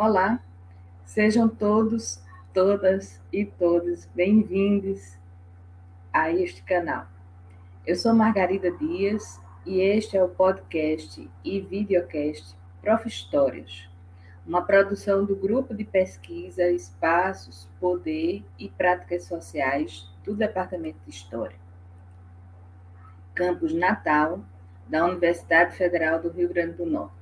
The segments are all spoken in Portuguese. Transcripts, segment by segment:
Olá, sejam todos, todas e todos bem-vindos a este canal. Eu sou Margarida Dias e este é o podcast e videocast Prof. Histórias, uma produção do Grupo de Pesquisa Espaços, Poder e Práticas Sociais do Departamento de História, Campus Natal, da Universidade Federal do Rio Grande do Norte.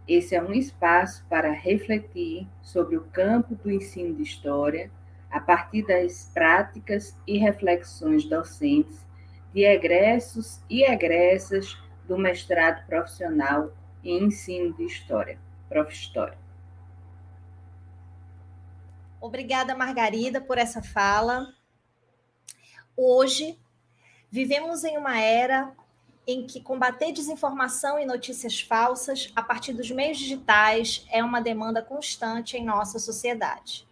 Esse é um espaço para refletir sobre o campo do ensino de história a partir das práticas e reflexões docentes de egressos e egressas do mestrado profissional em ensino de história, Prof. História. Obrigada, Margarida, por essa fala. Hoje, vivemos em uma era em que combater desinformação e notícias falsas a partir dos meios digitais é uma demanda constante em nossa sociedade.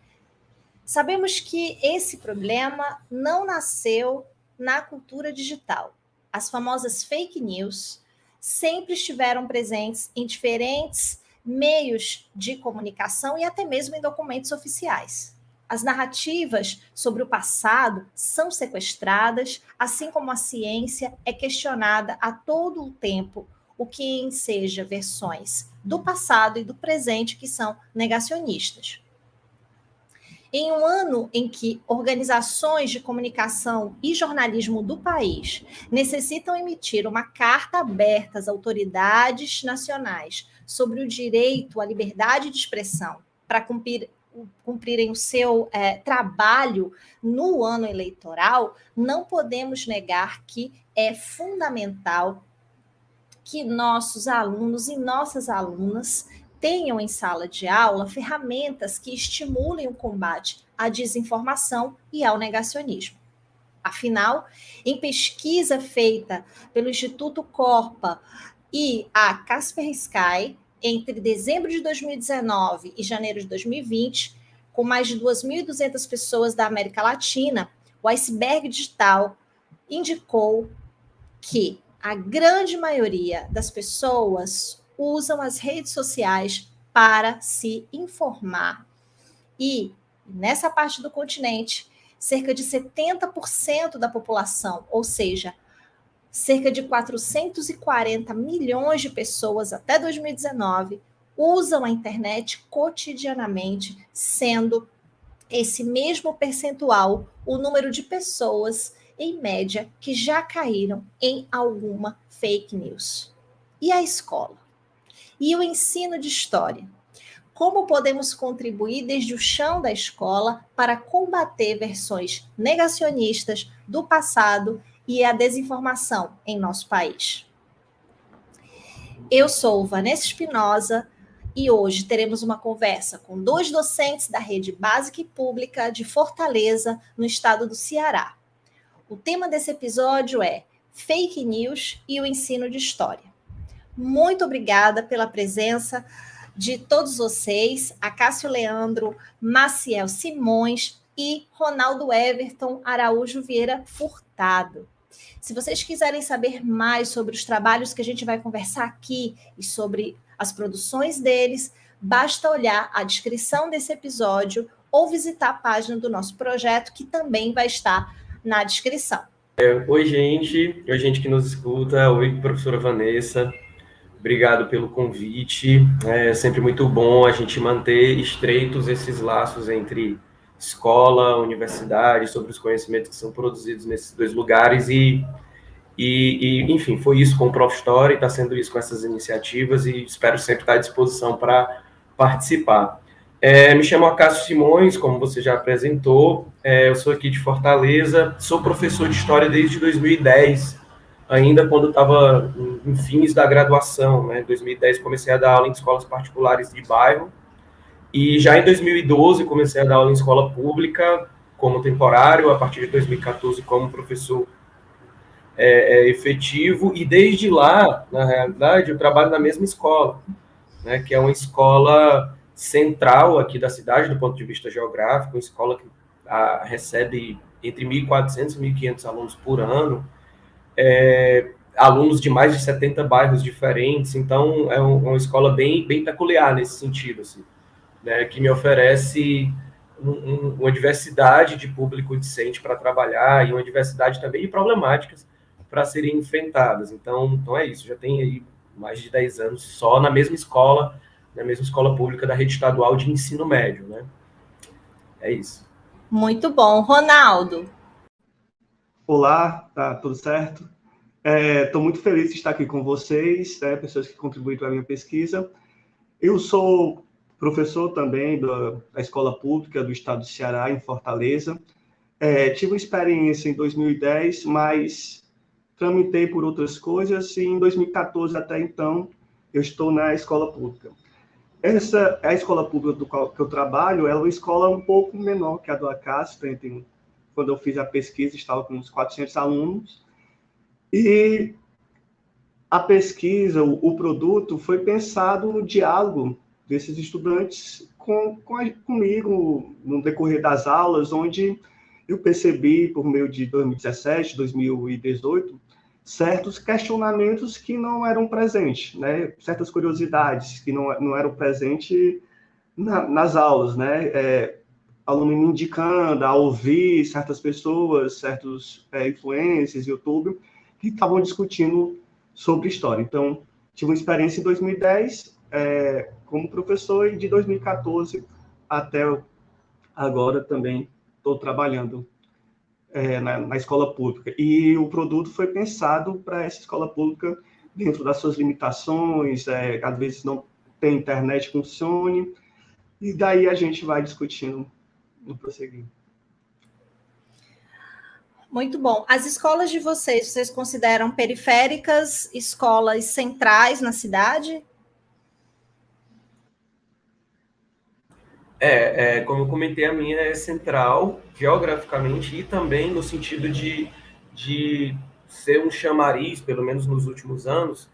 Sabemos que esse problema não nasceu na cultura digital. As famosas fake news sempre estiveram presentes em diferentes meios de comunicação e até mesmo em documentos oficiais. As narrativas sobre o passado são sequestradas, assim como a ciência é questionada a todo o tempo, o que enseja versões do passado e do presente que são negacionistas. Em um ano em que organizações de comunicação e jornalismo do país necessitam emitir uma carta aberta às autoridades nacionais sobre o direito à liberdade de expressão para cumprirem o seu trabalho no ano eleitoral, não podemos negar que é fundamental que nossos alunos e nossas alunas tenham em sala de aula ferramentas que estimulem o combate à desinformação e ao negacionismo. Afinal, em pesquisa feita pelo Instituto Corpa e a Kaspersky, entre dezembro de 2019 e janeiro de 2020, com mais de 2.200 pessoas da América Latina, o Iceberg Digital indicou que a grande maioria das pessoas usam as redes sociais para se informar. E, nessa parte do continente, cerca de 70% da população, ou seja, cerca de 440 milhões de pessoas até 2019, usam a internet cotidianamente, sendo esse mesmo percentual o número de pessoas, em média, que já caíram em alguma fake news. E a escola? E o ensino de história? Como podemos contribuir desde o chão da escola para combater versões negacionistas do passado e a desinformação em nosso país? Eu sou Vanessa Espinosa e hoje teremos uma conversa com 2 docentes da Rede Básica e Pública de Fortaleza, no estado do Ceará. O tema desse episódio é Fake News e o ensino de história. Muito obrigada pela presença de todos vocês, a Cássio Leandro, Maciel Simões e Ronaldo Everton Araújo Vieira Furtado. Se vocês quiserem saber mais sobre os trabalhos que a gente vai conversar aqui e sobre as produções deles, basta olhar a descrição desse episódio ou visitar a página do nosso projeto, que também vai estar na descrição. Oi, gente que nos escuta. Oi, professora Vanessa. Obrigado pelo convite. É sempre muito bom a gente manter estreitos esses laços entre escola, universidade, sobre os conhecimentos que são produzidos nesses 2 lugares enfim, foi isso com o Prof. História e está sendo isso com essas iniciativas e espero sempre estar à disposição para participar. Me chamo Acácio Simões, como você já apresentou, eu sou aqui de Fortaleza, sou professor de História desde 2010, ainda quando estava em fins da graduação, né? Em 2010 comecei a dar aula em escolas particulares de bairro, e já em 2012 comecei a dar aula em escola pública como temporário, a partir de 2014 como professor efetivo, e desde lá, na realidade, eu trabalho na mesma escola, né, que é uma escola central aqui da cidade, do ponto de vista geográfico, uma escola que recebe entre 1.400 e 1.500 alunos por ano, alunos de mais de 70 bairros diferentes, então é uma escola bem peculiar nesse sentido, assim. né, que me oferece uma diversidade de público discente para trabalhar e uma diversidade também de problemáticas para serem enfrentadas. Então é isso, já tem aí mais de 10 anos só na mesma escola pública da rede estadual de ensino médio, né? É isso. Muito bom. Ronaldo. Olá, tá tudo certo? Estou muito feliz de estar aqui com vocês, né, pessoas que contribuem para a minha pesquisa. Eu sou professor também da Escola Pública do Estado do Ceará, em Fortaleza. Tive uma experiência em 2010, mas tramitei por outras coisas e em 2014 até então eu estou na Escola Pública. A escola pública do qual que eu trabalho é uma escola um pouco menor que a do Acácio. Quando eu fiz a pesquisa, estava com uns 400 alunos. E a pesquisa, o produto, foi pensado no diálogo desses estudantes comigo no decorrer das aulas, onde eu percebi, por meio de 2017, 2018, certos questionamentos que não eram presentes, né? Certas curiosidades que não eram presentes nas aulas, né? Aluno me indicando a ouvir certas pessoas, certos influencers, YouTube, que estavam discutindo sobre história. Então, tive uma experiência em 2010 como professor e de 2014 até agora também estou trabalhando na escola pública. E o produto foi pensado para essa escola pública dentro das suas limitações, às vezes não tem internet que funcione, e daí a gente vai discutindo no prosseguir. Muito bom. As escolas de vocês consideram periféricas, escolas centrais na cidade? Como eu comentei, a minha é central, geograficamente, e também no sentido de ser um chamariz, pelo menos nos últimos anos,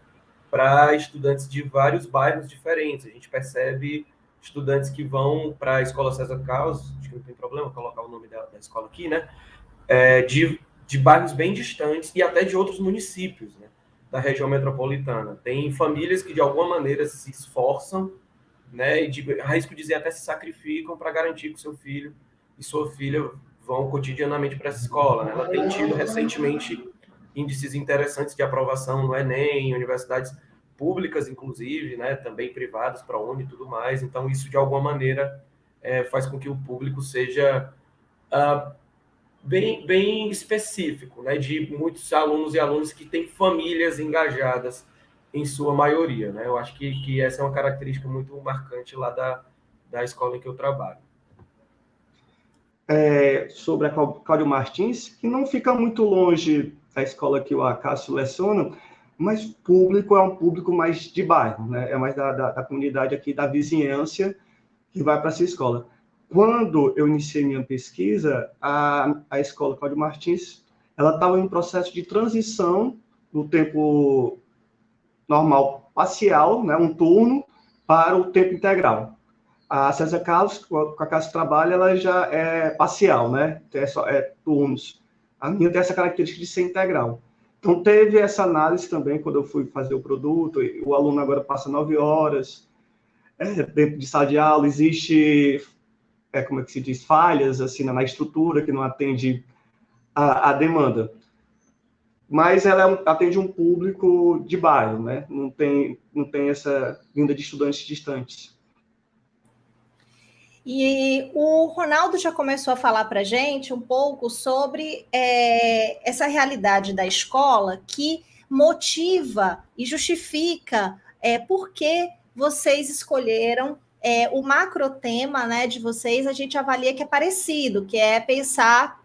para estudantes de vários bairros diferentes. A gente percebe estudantes que vão para a Escola César Carlos, acho que não tem problema colocar o nome da escola aqui, né? De bairros bem distantes e até de outros municípios, né, da região metropolitana. Tem famílias que, de alguma maneira, se esforçam, né, e, arrisco dizer, até se sacrificam para garantir que o seu filho e sua filha vão cotidianamente para essa escola, né? Ela tem tido, recentemente, índices interessantes de aprovação no Enem, em universidades públicas, inclusive, né, também privadas, ProUni e tudo mais. Então, isso, de alguma maneira, faz com que o público seja bem específico, né, de muitos alunos e alunas que têm famílias engajadas em sua maioria, né? Eu acho que essa é uma característica muito marcante lá da escola em que eu trabalho. Sobre a Cláudio Martins, que não fica muito longe da escola que o Acácio leciona, mas o público é um público mais de bairro, né? É mais da comunidade aqui, da vizinhança, que vai para essa escola. Quando eu iniciei minha pesquisa, a escola Cláudio Martins, ela estava em um processo de transição do tempo normal parcial, né, um turno, para o tempo integral. A César Carlos, com a Casa de Trabalho, ela já é parcial, né? Turnos. A minha tem essa característica de ser integral. Então, teve essa análise também quando eu fui fazer o produto. O aluno agora passa 9 horas dentro de sala de aula. Existe, como é que se diz, falhas assim, na estrutura que não atende a demanda. Mas ela atende um público de bairro, né? Não tem essa vinda de estudantes distantes. E o Ronaldo já começou a falar para a gente um pouco sobre essa realidade da escola que motiva e justifica por que vocês escolheram o macrotema, né, de vocês. A gente avalia que é parecido, que é pensar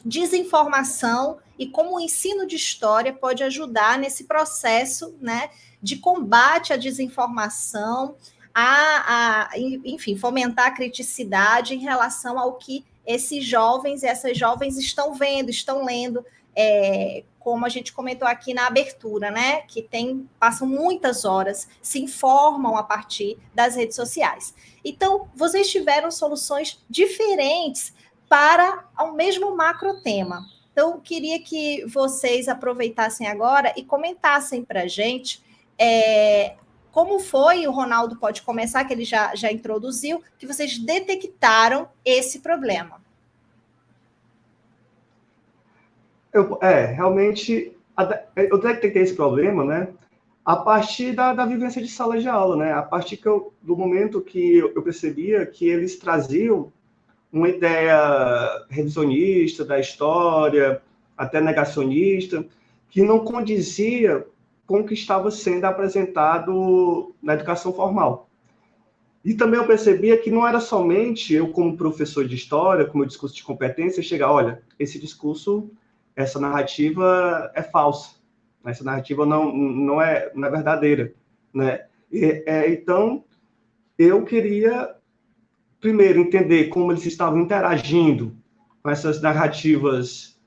desinformação e como o ensino de história pode ajudar nesse processo, né, de combate à desinformação, enfim, fomentar a criticidade em relação ao que esses jovens e essas jovens estão vendo, estão lendo, como a gente comentou aqui na abertura, né, que passam muitas horas, se informam a partir das redes sociais. Então, vocês tiveram soluções diferentes para o mesmo macrotema. Então, eu queria que vocês aproveitassem agora e comentassem para a gente como foi, o Ronaldo pode começar, que ele já introduziu, que vocês detectaram esse problema. Realmente, eu detectei esse problema, né, a partir da vivência de sala de aula, né, a partir do momento que eu percebia que eles traziam uma ideia revisionista da história, até negacionista, que não condizia com o que estava sendo apresentado na educação formal. E também eu percebia que não era somente eu, como professor de história, com meu discurso de competência, chegar, olha, esse discurso, essa narrativa é falsa, essa narrativa não é verdadeira, né? Então, eu queria, primeiro, entender como eles estavam interagindo com essas narrativas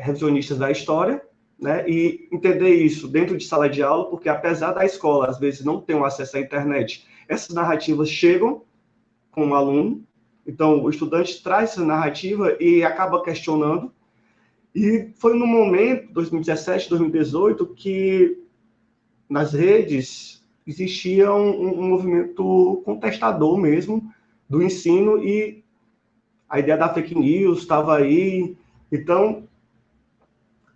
revisionistas da história, né? E entender isso dentro de sala de aula, porque apesar da escola, às vezes, não ter um acesso à internet, essas narrativas chegam com o aluno, então o estudante traz essa narrativa e acaba questionando, e foi no momento, 2017, 2018, que nas redes existia um movimento contestador mesmo do ensino, e a ideia da fake news estava aí. Então,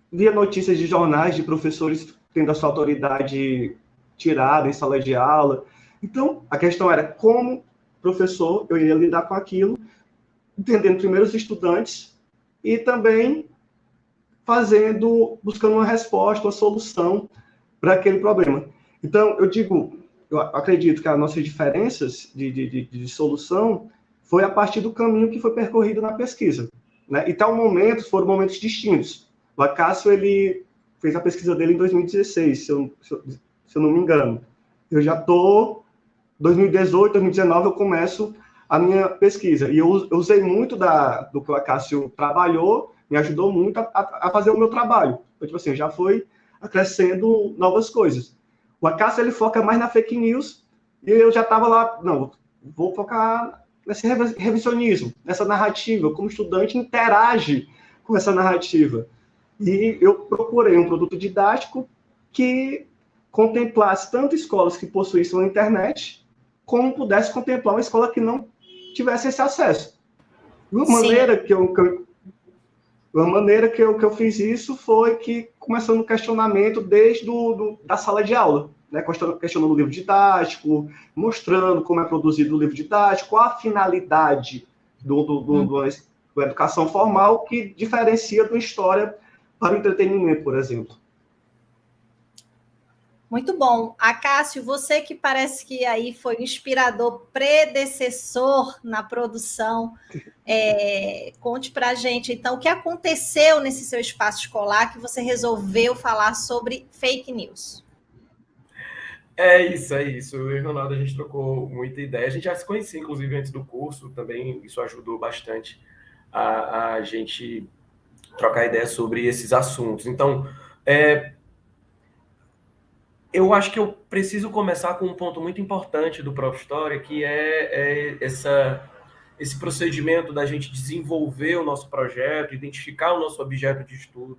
via notícias de jornais de professores tendo a sua autoridade tirada em sala de aula. Então, a questão era como professor eu ia lidar com aquilo, entendendo primeiro os estudantes e também buscando uma resposta, uma solução para aquele problema. Então, eu acredito que as nossas diferenças de solução foi a partir do caminho que foi percorrido na pesquisa, né? E foram momentos distintos. O Acácio, ele fez a pesquisa dele em 2016, se eu não me engano. Eu já estou, 2018, 2019, eu começo a minha pesquisa. E eu usei muito do que o Acácio trabalhou, me ajudou muito a fazer o meu trabalho. Então, tipo assim, já foi acrescendo novas coisas. O Acácio, ele foca mais na fake news, e eu já estava lá, não, vou focar nesse revisionismo, nessa narrativa, como o estudante interage com essa narrativa. E eu procurei um produto didático que contemplasse tanto escolas que possuíssem uma internet, como pudesse contemplar uma escola que não tivesse esse acesso. Uma maneira que eu fiz isso foi que começando o questionamento desde da sala de aula, né? Questionando o livro didático, mostrando como é produzido o livro didático, qual a finalidade da educação formal que diferencia da história para o entretenimento, por exemplo. Muito bom. Acácio, você que parece que aí foi inspirador, predecessor na produção, conte para a gente, então, o que aconteceu nesse seu espaço escolar que você resolveu falar sobre fake news? É isso. Eu e o Ronaldo, a gente trocou muita ideia. A gente já se conhecia, inclusive, antes do curso também. Isso ajudou bastante a gente trocar ideia sobre esses assuntos. Então, eu acho que eu preciso começar com um ponto muito importante do Prof. História, que é esse procedimento da gente desenvolver o nosso projeto, identificar o nosso objeto de estudo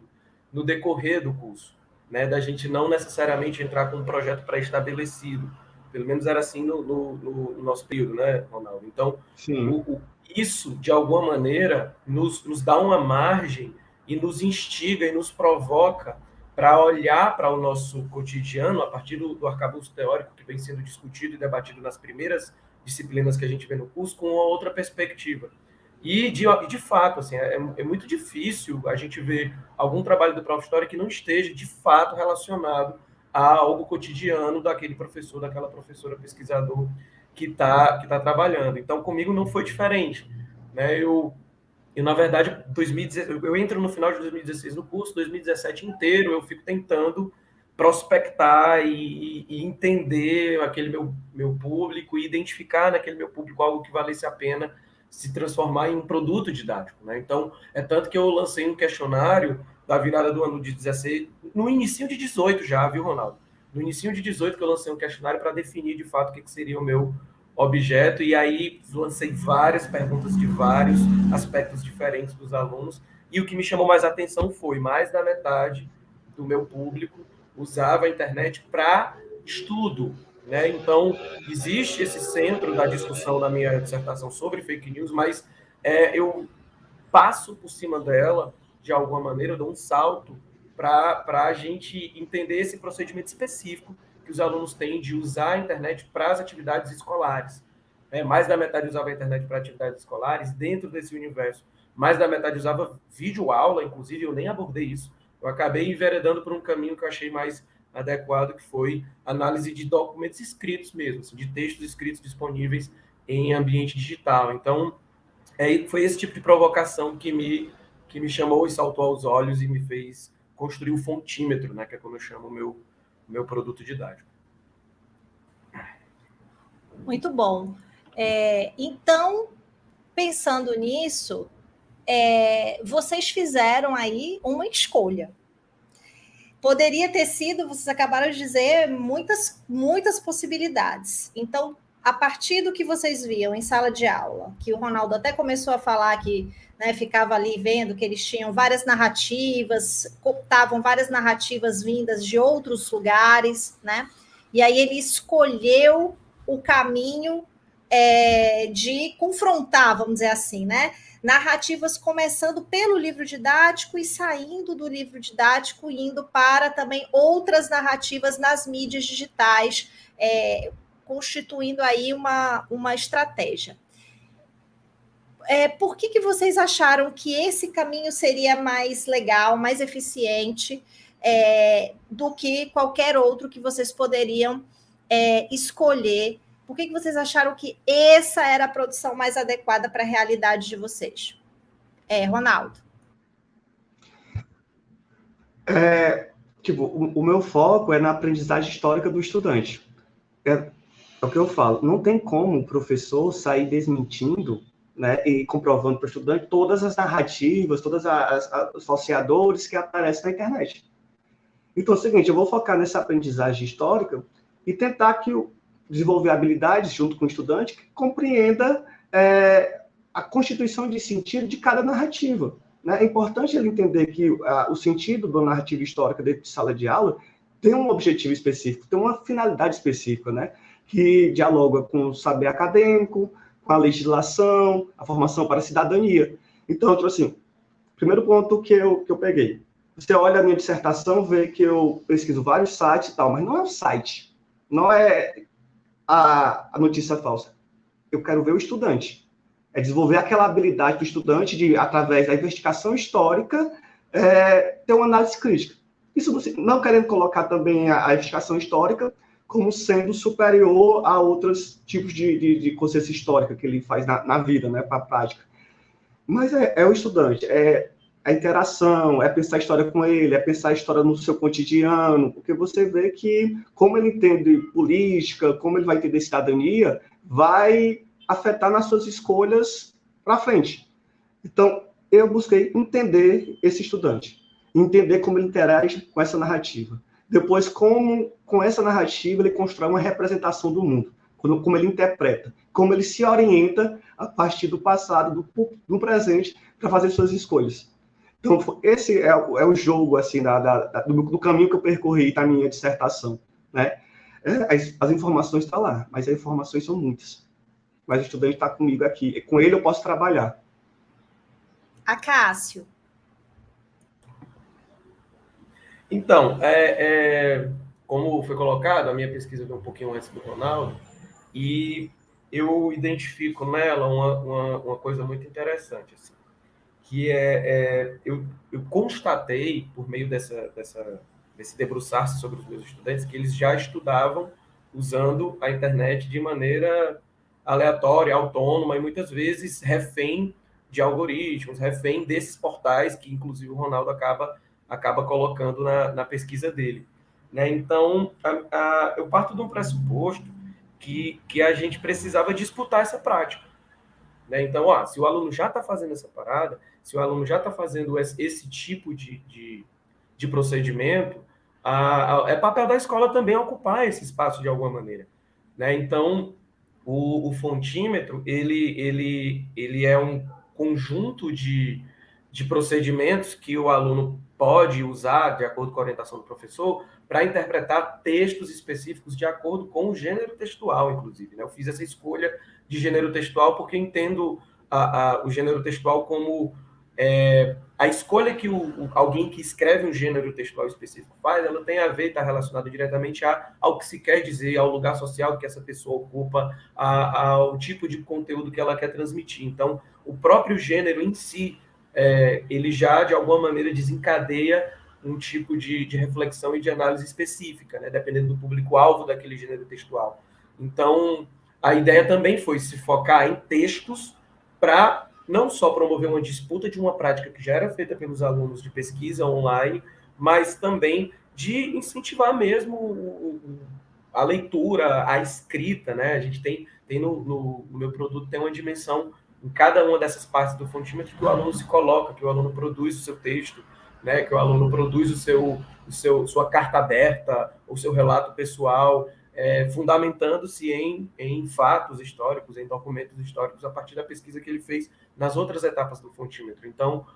no decorrer do curso, né? Da gente não necessariamente entrar com um projeto pré-estabelecido. Pelo menos era assim no nosso período, né, Ronaldo? Então, isso, de alguma maneira, nos dá uma margem e nos instiga e nos provoca para olhar para o nosso cotidiano a partir do arcabouço teórico que vem sendo discutido e debatido nas primeiras disciplinas que a gente vê no curso, com uma outra perspectiva. E, de fato, assim, é muito difícil a gente ver algum trabalho do Prof. História que não esteja, de fato, relacionado a algo cotidiano daquele professor, daquela professora pesquisador que está trabalhando. Então, comigo não foi diferente, né? Eu, na verdade, eu entro no final de 2016 no curso, 2017 inteiro eu fico tentando prospectar e entender aquele meu público e identificar naquele meu público algo que valesse a pena se transformar em um produto didático, né? Então, tanto que eu lancei um questionário da virada do ano de 16, no início de 18 já, viu, Ronaldo? No início de 18 que eu lancei um questionário para definir, de fato, o que seria o meu objeto, e aí lancei várias perguntas de vários aspectos diferentes dos alunos, e o que me chamou mais a atenção foi mais da metade do meu público usava a internet para estudo, né? Então, existe esse centro da discussão na minha dissertação sobre fake news, mas eu passo por cima dela, de alguma maneira, eu dou um salto para a gente entender esse procedimento específico que os alunos têm de usar a internet para as atividades escolares. Mais da metade usava a internet para atividades escolares, dentro desse universo. Mais da metade usava videoaula, inclusive eu nem abordei isso. Eu acabei enveredando por um caminho que eu achei mais adequado, que foi análise de documentos escritos mesmo, assim, de textos escritos disponíveis em ambiente digital. Então, foi esse tipo de provocação que me chamou e saltou aos olhos e me fez construir o fontímetro, né, que é como eu chamo o meu produto didático. Muito bom. Então, pensando nisso, vocês fizeram aí uma escolha. Poderia ter sido, vocês acabaram de dizer, muitas possibilidades. Então, a partir do que vocês viam em sala de aula, que o Ronaldo até começou a falar que, né, ficava ali vendo que eles tinham várias narrativas, cooptavam várias narrativas vindas de outros lugares, né? E aí ele escolheu o caminho de confrontar, vamos dizer assim, né? Narrativas começando pelo livro didático e saindo do livro didático, indo para também outras narrativas nas mídias digitais, constituindo aí uma estratégia. Por que vocês acharam que esse caminho seria mais legal, mais eficiente do que qualquer outro que vocês poderiam escolher? Por que vocês acharam que essa era a produção mais adequada para a realidade de vocês? Ronaldo. O meu foco é na aprendizagem histórica do estudante. É o que eu falo, não tem como o professor sair desmentindo, né, e comprovando para o estudante todas as narrativas, todos os falseadores que aparecem na internet. Então é o seguinte, eu vou focar nessa aprendizagem histórica e tentar desenvolver habilidades junto com o estudante que compreenda a constituição de sentido de cada narrativa. Né? É importante ele entender que o sentido da narrativa histórica dentro de sala de aula tem um objetivo específico, tem uma finalidade específica, né? Que dialoga com o saber acadêmico, com a legislação, a formação para a cidadania. Então, assim, primeiro ponto que eu peguei. Você olha a minha dissertação, vê que eu pesquiso vários sites e tal, mas não é o site, não é a notícia falsa. Eu quero ver o estudante. É desenvolver aquela habilidade do estudante de, através da investigação histórica, ter uma análise crítica. Isso não querendo colocar também a investigação histórica como sendo superior a outros tipos de consciência histórica que ele faz na vida, né, para a prática. Mas é o estudante, é a interação, é pensar a história com ele, é pensar a história no seu cotidiano, porque você vê que, como ele entende política, como ele vai entender cidadania, vai afetar nas suas escolhas para frente. Então, eu busquei entender esse estudante, entender como ele interage com essa narrativa. Depois, como, com essa narrativa, ele constrói uma representação do mundo, como ele interpreta, como ele se orienta a partir do passado, do presente, para fazer suas escolhas. Então, esse é o jogo assim, do caminho que eu percorri na minha dissertação. Né? As informações estão lá, mas as informações são muitas. Mas o estudante está comigo aqui. Com ele eu posso trabalhar. Acácio. Então, como foi colocado, a minha pesquisa veio um pouquinho antes do Ronaldo, e eu identifico nela uma coisa muito interessante, assim, que eu constatei, por meio desse debruçar-se sobre os meus estudantes, que eles já estudavam usando a internet de maneira aleatória, autônoma, e muitas vezes refém de algoritmos, refém desses portais que, inclusive, o Ronaldo acaba colocando na pesquisa dele. Né? Então, eu parto de um pressuposto que a gente precisava disputar essa prática. Né? Então, se o aluno já está fazendo essa parada, se o aluno já está fazendo esse tipo de procedimento, é papel da escola também ocupar esse espaço de alguma maneira. Né? Então, o fontímetro, ele é um conjunto de procedimentos que o aluno pode usar, de acordo com a orientação do professor, para interpretar textos específicos de acordo com o gênero textual, inclusive. Né? Eu fiz essa escolha de gênero textual porque entendo o gênero textual como a escolha que alguém que escreve um gênero textual específico faz, ela tem a ver, está relacionada diretamente ao que se quer dizer, ao lugar social que essa pessoa ocupa, ao tipo de conteúdo que ela quer transmitir. Então, o próprio gênero em si, ele já, de alguma maneira, desencadeia um tipo de reflexão e de análise específica, né, dependendo do público-alvo daquele gênero textual. Então, a ideia também foi se focar em textos para não só promover uma disputa de uma prática que já era feita pelos alunos de pesquisa online, mas também de incentivar mesmo a leitura, a escrita, né? A gente tem no meu produto tem uma dimensão em cada uma dessas partes do fontímetro que o aluno se coloca, que o aluno produz o seu texto, né? Que o aluno produz sua carta aberta, o seu relato pessoal, fundamentando-se em fatos históricos, em documentos históricos, a partir da pesquisa que ele fez nas outras etapas do fontímetro. Então,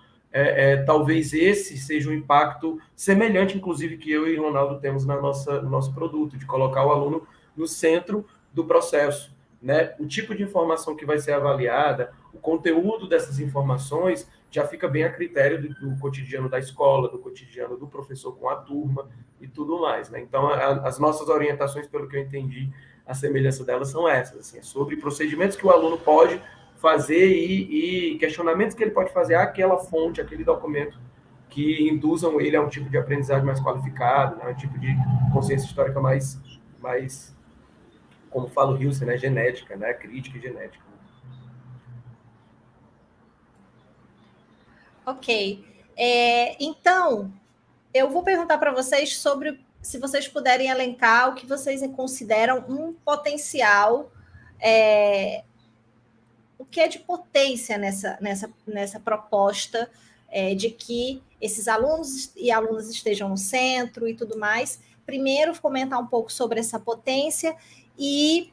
talvez esse seja um impacto semelhante, inclusive, que eu e o Ronaldo temos no nosso produto, de colocar o aluno no centro do processo. Né? O tipo de informação que vai ser avaliada, o conteúdo dessas informações já fica bem a critério do cotidiano da escola, do cotidiano do professor com a turma e tudo mais. Né? Então, as nossas orientações, pelo que eu entendi, a semelhança delas são essas, assim, sobre procedimentos que o aluno pode fazer e questionamentos que ele pode fazer àquela fonte, àquele documento, que induzam ele a um tipo de aprendizagem mais qualificado, né? Um tipo de consciência histórica mais como fala o Hilsen, né? Genética, né? Crítica e genética. Ok. Então, eu vou perguntar para vocês sobre se vocês puderem elencar o que vocês consideram um potencial, o que é de potência nessa proposta de que esses alunos e alunas estejam no centro e tudo mais. Primeiro, comentar um pouco sobre essa potência e,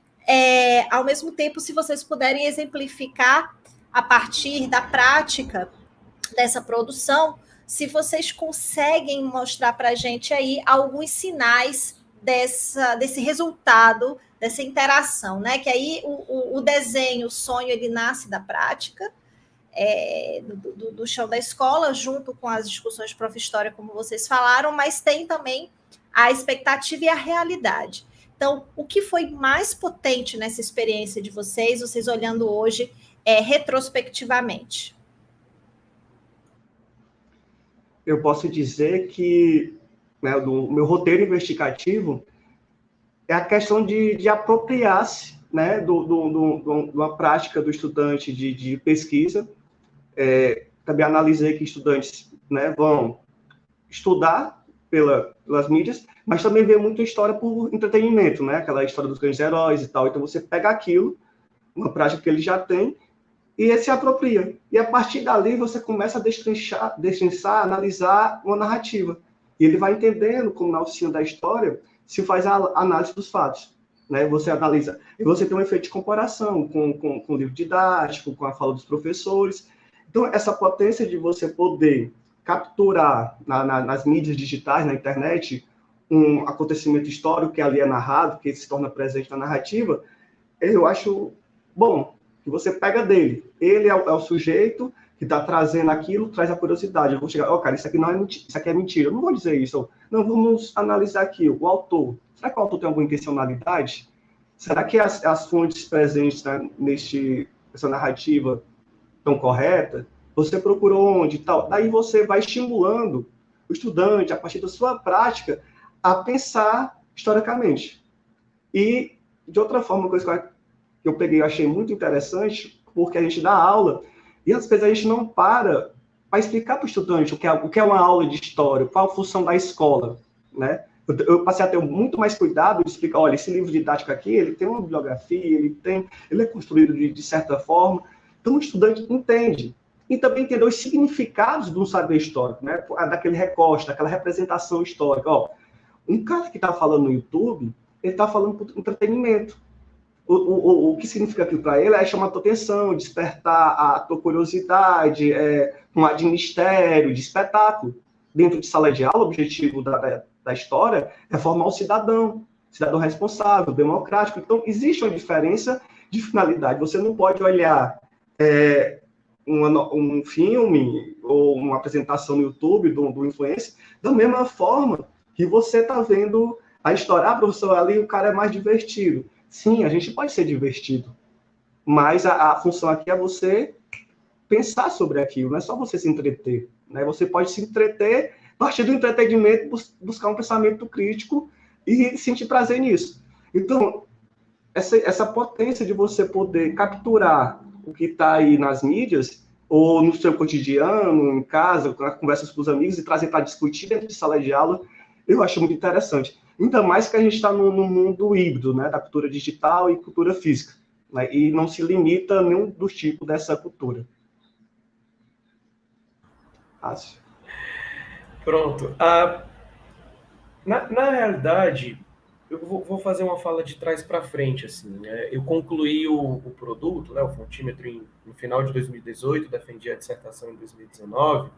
ao mesmo tempo, se vocês puderem exemplificar a partir da prática dessa produção, se vocês conseguem mostrar para a gente aí alguns sinais desse resultado, dessa interação, né? Que aí o desenho, o sonho, ele nasce da prática, do chão da escola, junto com as discussões de prof-história, como vocês falaram, mas tem também a expectativa e a realidade. Então, o que foi mais potente nessa experiência de vocês olhando hoje retrospectivamente? Eu posso dizer que, né, do meu roteiro investigativo é a questão de apropriar-se, né, de uma prática do estudante de pesquisa. Também analisei que estudantes, né, vão estudar pelas mídias, mas também vê muita história por entretenimento, né, aquela história dos grandes heróis e tal. Então, você pega aquilo, uma prática que ele já tem, e ele se apropria. E a partir dali você começa a destrinçar, analisar uma narrativa. E ele vai entendendo, como na oficina da história, se faz a análise dos fatos. Né? Você analisa. E você tem um efeito de comparação com o livro didático, com a fala dos professores. Então, essa potência de você poder capturar nas mídias digitais, na internet, um acontecimento histórico que ali é narrado, que se torna presente na narrativa, eu acho bom. Que você pega dele. Ele é o sujeito que está trazendo aquilo, traz a curiosidade. Eu vou chegar, cara, isso aqui não é mentira, isso aqui é mentira. Eu não vou dizer isso. Não, vamos analisar aqui o autor. Será que o autor tem alguma intencionalidade? Será que as fontes presentes, né, nessa narrativa estão corretas? Você procurou onde e tal? Daí você vai estimulando o estudante, a partir da sua prática, a pensar historicamente. E, de outra forma, uma coisa que eu peguei e achei muito interessante, porque a gente dá aula, e às vezes a gente não para explicar para o estudante o que é uma aula de história, qual a função da escola, né? Eu passei a ter muito mais cuidado de explicar, olha, esse livro didático aqui, ele tem uma bibliografia, ele é construído de certa forma, então o estudante entende, e também entender os significados de um saber histórico, né? Daquele recorte, daquela representação histórica. Ó, um cara que está falando no YouTube, ele está falando por entretenimento. O que significa aquilo para ele é chamar a tua atenção, despertar a tua curiosidade, um ar de mistério, de espetáculo. dentro de sala de aula, o objetivo da história é formar um cidadão responsável, democrático. Então, existe uma diferença de finalidade. Você não pode olhar um filme ou uma apresentação no YouTube do influencer da mesma forma que você está vendo a história. Professor, ali o cara é mais divertido. Sim, a gente pode ser divertido, mas a função aqui é você pensar sobre aquilo, não é só você se entreter. Né? Você pode se entreter, a partir do entretenimento, buscar um pensamento crítico e sentir prazer nisso. Então, essa potência de você poder capturar o que está aí nas mídias, ou no seu cotidiano, em casa, com conversas com os amigos, e trazer para discutir dentro de sala de aula, eu acho muito interessante. Ainda mais que a gente está no mundo híbrido, né, da cultura digital e cultura física, né, e não se limita a nenhum dos tipos dessa cultura. Fácil. Pronto. Na realidade, eu vou fazer uma fala de trás para frente. Assim, né? Eu concluí o produto, né, o fontímetro, no final de 2018, defendi a dissertação em 2019,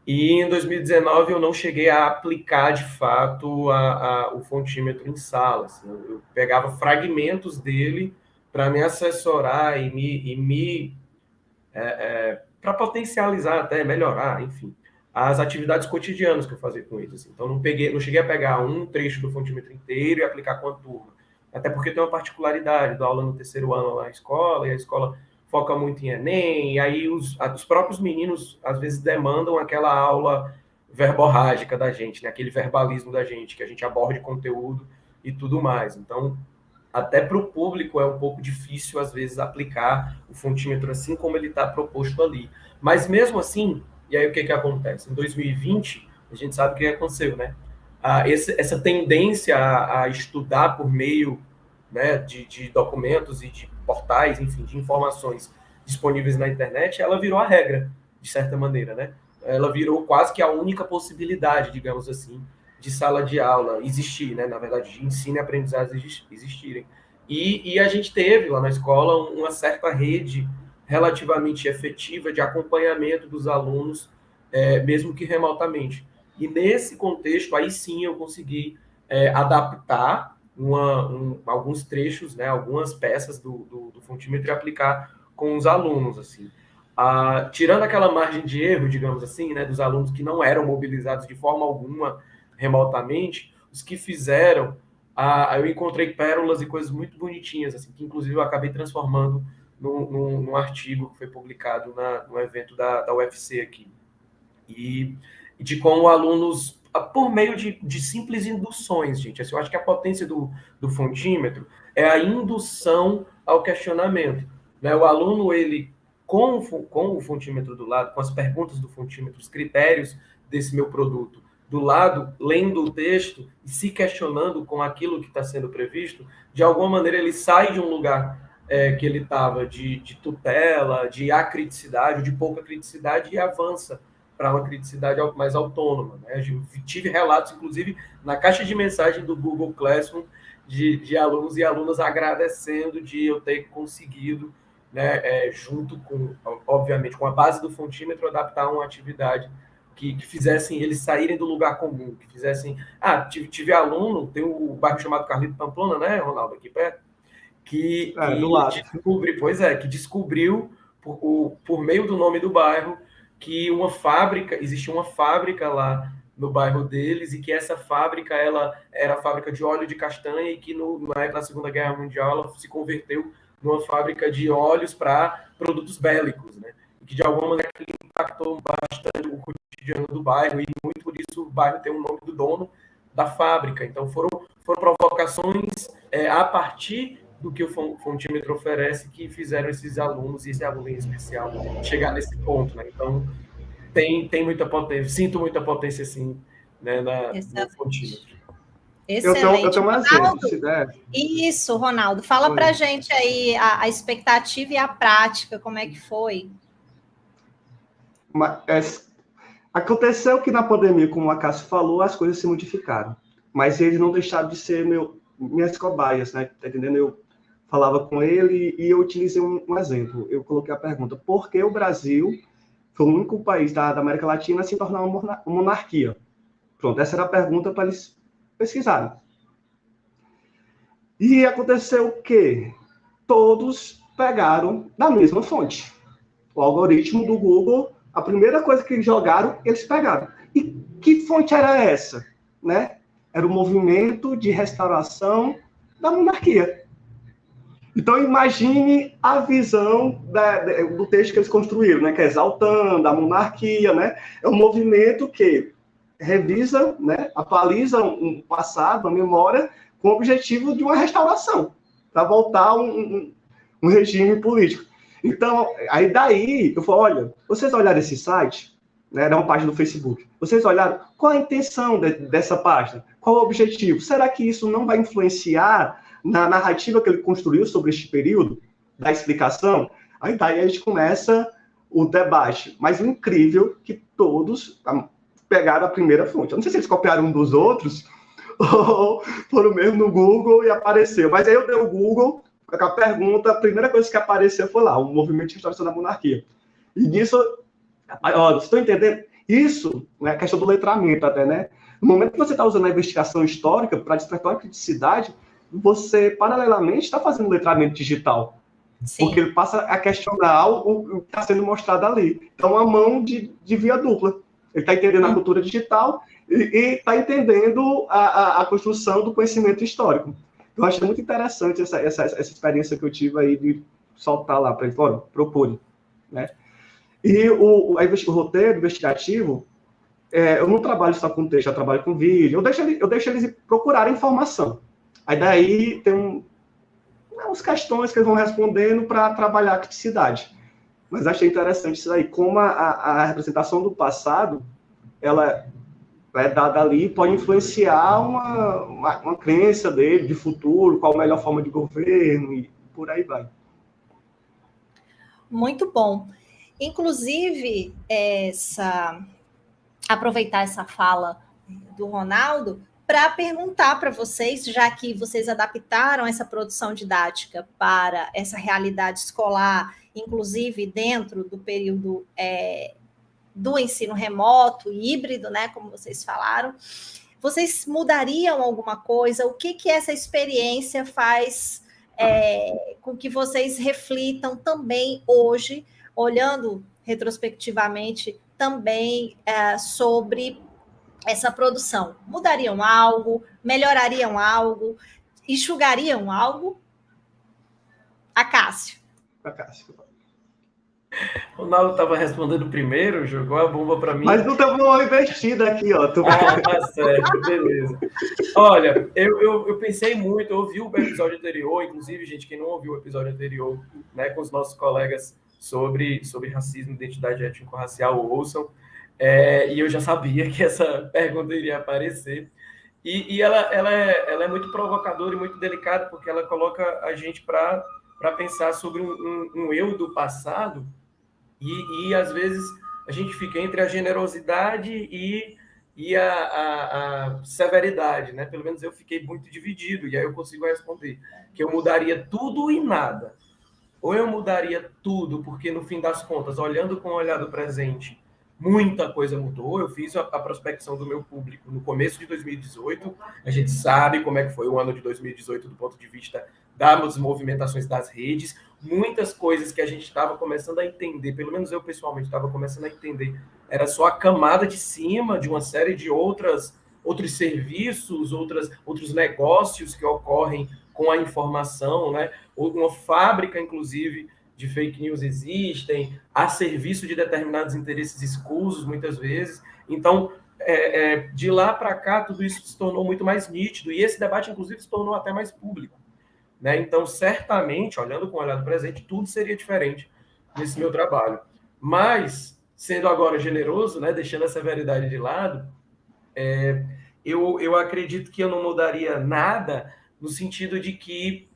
e em 2019 eu não cheguei a aplicar, de fato, o fontímetro em sala. Assim, eu pegava fragmentos dele para me assessorar e para potencializar, até melhorar, enfim, as atividades cotidianas que eu fazia com eles. Assim. Então, não cheguei a pegar um trecho do fontímetro inteiro e aplicar com a turma. Até porque tem uma particularidade, dou aula no terceiro ano lá na escola, e a escola foca muito em Enem, e aí os próprios meninos, às vezes, demandam aquela aula verborrágica da gente, né? Aquele verbalismo da gente, que a gente aborde conteúdo e tudo mais. Então, até para o público é um pouco difícil, às vezes, aplicar o fontímetro assim como ele está proposto ali. Mas mesmo assim, e aí o que acontece? Em 2020, a gente sabe o que aconteceu, né? Essa tendência a estudar por meio, né, de documentos e de portais, enfim, de informações disponíveis na internet, ela virou a regra, de certa maneira, né? Ela virou quase que a única possibilidade, digamos assim, de sala de aula existir, né? Na verdade, de ensino e aprendizagem existirem. E a gente teve lá na escola uma certa rede relativamente efetiva de acompanhamento dos alunos, mesmo que remotamente. E nesse contexto, aí sim eu consegui adaptar alguns trechos, né, algumas peças do fontímetro e aplicar com os alunos, assim. Tirando aquela margem de erro, digamos assim, né, dos alunos que não eram mobilizados de forma alguma remotamente, os que fizeram, eu encontrei pérolas e coisas muito bonitinhas, assim, que inclusive eu acabei transformando num artigo que foi publicado no evento da UFC aqui. E de como alunos, por meio de simples induções, gente, assim, eu acho que a potência do fontímetro é a indução ao questionamento. Né? O aluno, ele, com o fontímetro do lado, com as perguntas do fontímetro, os critérios desse meu produto, do lado, lendo o texto e se questionando com aquilo que está sendo previsto, de alguma maneira ele sai de um lugar que ele estava de tutela, de acriticidade, de pouca criticidade, e avança para uma criticidade mais autônoma. Né? Eu tive relatos, inclusive, na caixa de mensagem do Google Classroom, de alunos e alunas agradecendo de eu ter conseguido, né, junto com, obviamente, com a base do fontímetro, adaptar uma atividade que fizessem eles saírem do lugar comum, que fizessem... tive aluno, tem um bairro chamado Carlito Pamplona, né, Ronaldo, aqui perto, que descobriu, por meio do nome do bairro, que existia uma fábrica lá no bairro deles, e que essa fábrica ela era a fábrica de óleo de castanha, e que na Segunda Guerra Mundial ela se converteu numa fábrica de óleos para produtos bélicos, né? E que de alguma maneira impactou bastante o cotidiano do bairro, e muito por isso o bairro tem o nome do dono da fábrica. Então foram provocações a partir do que o fontímetro oferece, que fizeram esses alunos, e esse aluno em especial, chegar nesse ponto, né? Então, tem muita potência, sinto muita potência, sim, né, no fontímetro. Excelente. Eu tenho um exemplo, se der. Isso, Ronaldo. Fala para a gente aí a expectativa e a prática, como é que foi? Aconteceu que na pandemia, como a Cássio falou, as coisas se modificaram. Mas eles não deixaram de ser minhas cobaias, né? Tá entendendo? Eu falava com ele e eu utilizei um exemplo. Eu coloquei a pergunta: por que o Brasil foi o único país da América Latina a se tornar uma monarquia. Pronto, essa era a pergunta para eles pesquisarem. E aconteceu o quê? Todos pegaram da mesma fonte. O algoritmo do Google, a primeira coisa que jogaram, eles pegaram. E que fonte era essa? Né? Era o movimento de restauração da monarquia. Então, imagine a visão do texto que eles construíram, né? Que é exaltando a monarquia, né? É um movimento que revisa, né? Atualiza um passado, uma memória, com o objetivo de uma restauração, para voltar a um regime político. Então, aí daí, eu falo, olha, vocês olharam esse site, né, era uma página do Facebook, vocês olharam, qual a intenção dessa página? Qual o objetivo? Será que isso não vai influenciar na narrativa que ele construiu sobre este período, da explicação? Aí daí a gente começa o debate. Mas o incrível é que todos pegaram a primeira fonte. Eu não sei se eles copiaram um dos outros, ou foram mesmo no Google e apareceu. Mas aí eu dei o Google, com a pergunta, a primeira coisa que apareceu foi lá, o movimento de restauração da monarquia. E nisso, ó, vocês estão entendendo? Isso é a questão do letramento até, né? No momento que você está usando a investigação histórica para despertar a criticidade, você, paralelamente, está fazendo letramento digital. Sim. Porque ele passa a questionar o que está sendo mostrado ali. Então, uma mão de via dupla. Ele está entendendo a cultura digital e está entendendo a construção do conhecimento histórico. Eu achei muito interessante essa experiência que eu tive aí de soltar lá para ele, propor, né? E o roteiro investigativo, eu não trabalho só com texto, eu trabalho com vídeo, eu deixo eles procurarem informação. Aí daí tem uns questões que eles vão respondendo para trabalhar a criticidade. Mas achei interessante isso aí, como a representação do passado, ela é dada ali, pode influenciar uma crença dele de futuro, qual a melhor forma de governo, e por aí vai. Muito bom. Inclusive, aproveitar essa fala do Ronaldo para perguntar para vocês, já que vocês adaptaram essa produção didática para essa realidade escolar, inclusive dentro do período do ensino remoto, híbrido, né, como vocês falaram, vocês mudariam alguma coisa? O que essa experiência faz com que vocês reflitam também hoje, olhando retrospectivamente também sobre essa produção? Mudariam algo? Melhorariam algo? Enxugariam algo? Acácio. O Ronaldo estava respondendo primeiro, jogou a bomba para mim. Mas não teve uma investida aqui, ó. Tá certo, beleza. Olha, eu pensei muito, eu ouvi o episódio anterior, inclusive, gente, quem não ouviu o episódio anterior, né, com os nossos colegas sobre racismo, identidade étnico-racial, ouçam, e eu já sabia que essa pergunta iria aparecer. E ela é muito provocadora e muito delicada, porque ela coloca a gente para pensar sobre um eu do passado, e às vezes a gente fica entre a generosidade e a severidade, né? Pelo menos eu fiquei muito dividido, e aí eu consigo responder que eu mudaria tudo e nada. Ou eu mudaria tudo, porque no fim das contas, olhando com o olhar do presente, muita coisa mudou. Eu fiz a prospecção do meu público no começo de 2018. A gente sabe como é que foi o ano de 2018 do ponto de vista das movimentações das redes. Muitas coisas que a gente estava começando a entender, pelo menos eu pessoalmente estava começando a entender, era só a camada de cima de uma série de outros serviços, outros negócios que ocorrem com a informação, né? Uma fábrica, inclusive, de fake news existem, a serviço de determinados interesses escusos, muitas vezes. Então, de lá para cá, tudo isso se tornou muito mais nítido, e esse debate, inclusive, se tornou até mais público, né? Então, certamente, olhando com o olhar do presente, tudo seria diferente nesse meu trabalho. Mas, sendo agora generoso, né, deixando a severidade de lado, eu acredito que eu não mudaria nada, no sentido de que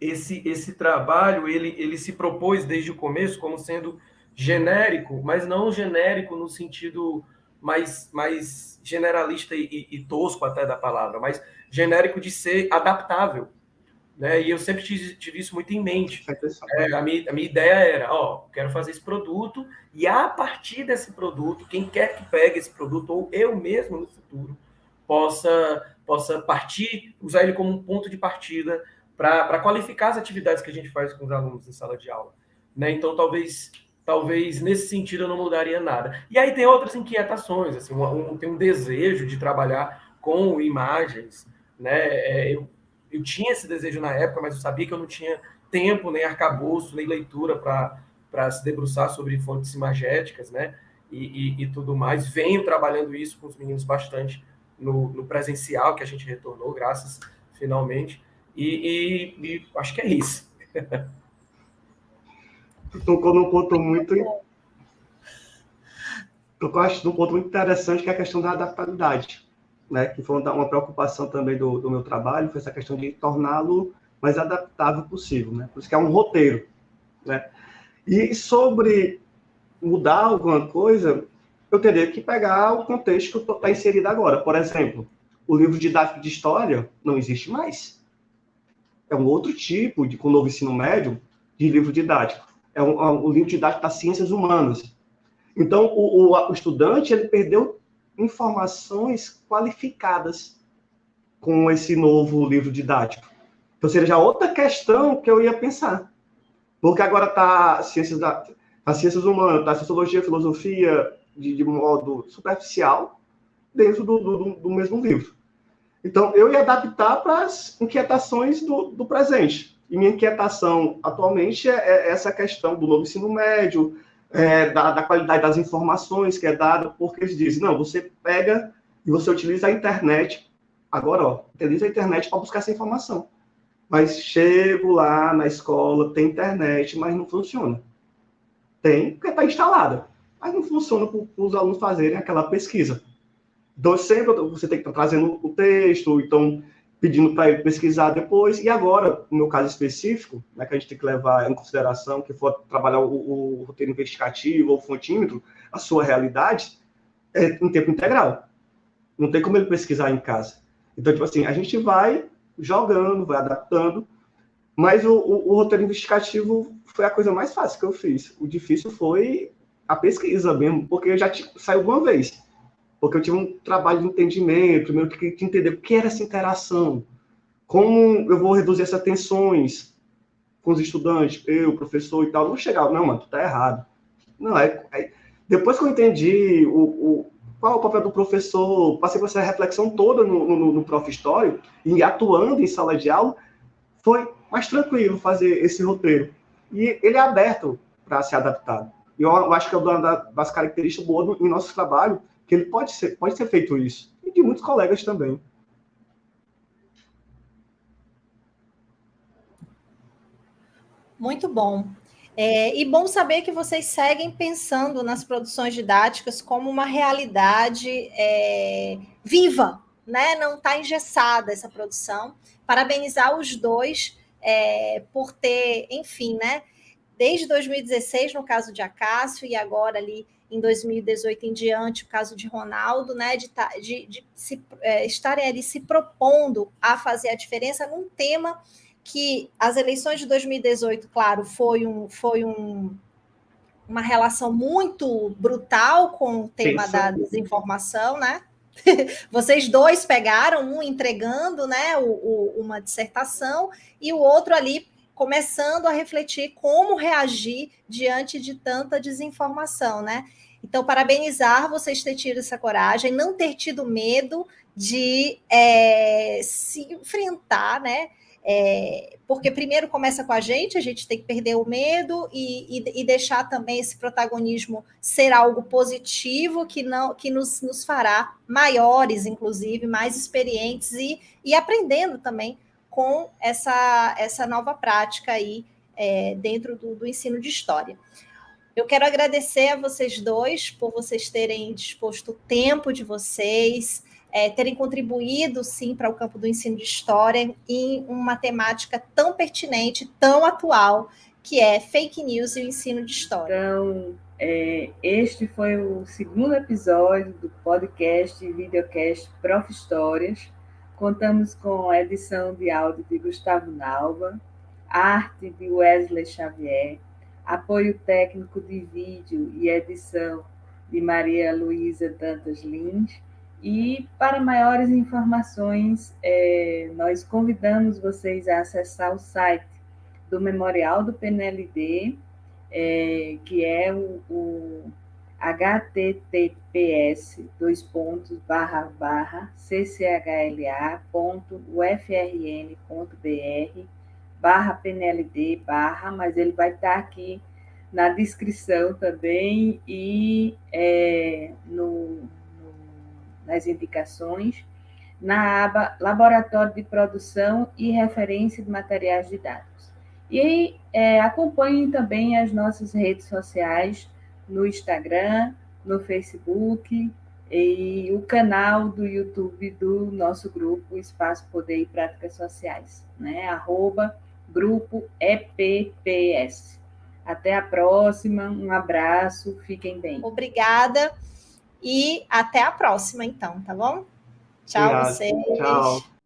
esse trabalho ele se propôs desde o começo como sendo genérico, mas não genérico no sentido mais generalista e tosco até da palavra, mas genérico de ser adaptável. né? E eu sempre tive isso muito em mente. É A minha ideia era, quero fazer esse produto e a partir desse produto, quem quer que pegue esse produto, ou eu mesmo no futuro, possa partir, usar ele como um ponto de partida para qualificar as atividades que a gente faz com os alunos em sala de aula, né? Então, talvez nesse sentido eu não mudaria nada. E aí tem outras inquietações, assim, tem um desejo de trabalhar com imagens, né? Eu tinha esse desejo na época, mas eu sabia que eu não tinha tempo, nem arcabouço, nem leitura para se debruçar sobre fontes imagéticas, né? E tudo mais. Venho trabalhando isso com os meninos bastante no presencial, que a gente retornou, graças, finalmente. E acho que é isso. Tocou num ponto muito... Tocou num ponto muito interessante, que é a questão da adaptabilidade, né? Que foi uma preocupação também do meu trabalho, foi essa questão de torná-lo mais adaptável possível, né? Por isso que é um roteiro, né? E sobre mudar alguma coisa, eu teria que pegar o contexto que está inserido agora. Por exemplo, o livro didático de história não existe mais. É um outro tipo, com o novo ensino médio, de livro didático. É um livro didático das ciências humanas. Então, o estudante ele perdeu informações qualificadas com esse novo livro didático. Então, seria já outra questão que eu ia pensar. Porque agora está as ciências humanas, tá a sociologia, a filosofia, de modo superficial, dentro do mesmo livro. Então, eu ia adaptar para as inquietações do presente. E minha inquietação atualmente é essa questão do novo ensino médio, da qualidade das informações que é dada, porque eles dizem, não, você pega e você utiliza a internet, agora, utiliza a internet para buscar essa informação. Mas chego lá na escola, tem internet, mas não funciona. Tem, porque está instalada, mas não funciona para os alunos fazerem aquela pesquisa. Então, sempre você tem que estar trazendo o texto, então pedindo para ele pesquisar depois. E agora, no meu caso específico, né, que a gente tem que levar em consideração, que for trabalhar o roteiro investigativo ou o fontímetro, a sua realidade, é em tempo integral. Não tem como ele pesquisar em casa. Então, tipo assim, a gente vai jogando, vai adaptando, mas o roteiro investigativo foi a coisa mais fácil que eu fiz. O difícil foi a pesquisa mesmo, porque eu já saiu uma vez. Porque eu tive um trabalho de entendimento, eu tinha que entender o que era essa interação, como eu vou reduzir essas tensões com os estudantes, eu, professor e tal. Não chegava, não, mano, tu tá errado. Não, depois que eu entendi qual é o papel do professor, passei por essa reflexão toda no Prof. História, e atuando em sala de aula, foi mais tranquilo fazer esse roteiro. E ele é aberto para ser adaptado. E eu acho que é uma das características boas em nosso trabalho, que ele pode ser feito isso. E de muitos colegas também. Muito bom. E bom saber que vocês seguem pensando nas produções didáticas como uma realidade viva, né? Não está engessada essa produção. Parabenizar os dois por ter, enfim, né? Desde 2016, no caso de Acácio, e agora ali em 2018 em diante, o caso de Ronaldo, né? De estarem ali se propondo a fazer a diferença num tema que as eleições de 2018, claro, foi uma relação muito brutal com o tema da desinformação, né? Vocês dois pegaram, um entregando, né, uma dissertação, e o outro ali começando a refletir como reagir diante de tanta desinformação, né? Então, parabenizar vocês ter tido essa coragem, não ter tido medo de se enfrentar, né? Porque primeiro começa com a gente tem que perder o medo e deixar também esse protagonismo ser algo positivo que nos fará maiores, inclusive, mais experientes e aprendendo também com essa nova prática aí dentro do ensino de história. Eu quero agradecer a vocês dois por vocês terem disposto o tempo de vocês, terem contribuído, sim, para o campo do ensino de história em uma temática tão pertinente, tão atual, que é fake news e o ensino de história. Então, este foi o segundo episódio do podcast e videocast Prof. Histórias, Contamos com a edição de áudio de Gustavo Nalva, arte de Wesley Xavier, apoio técnico de vídeo e edição de Maria Luísa Dantas Lins. E para maiores informações, nós convidamos vocês a acessar o site do Memorial do PNLD, que é o https://cchla.ufrn.br/PNLD/, mas ele vai estar aqui na descrição também e nas indicações, na aba Laboratório de Produção e Referência de Materiais Didáticos. E acompanhem também as nossas redes sociais no Instagram, no Facebook e o canal do YouTube do nosso grupo Espaço Poder e Práticas Sociais, né? @grupo EPPS. Até a próxima, um abraço, fiquem bem. Obrigada e até a próxima, então, tá bom? Tchau, Obrigado. vocês. Tchau.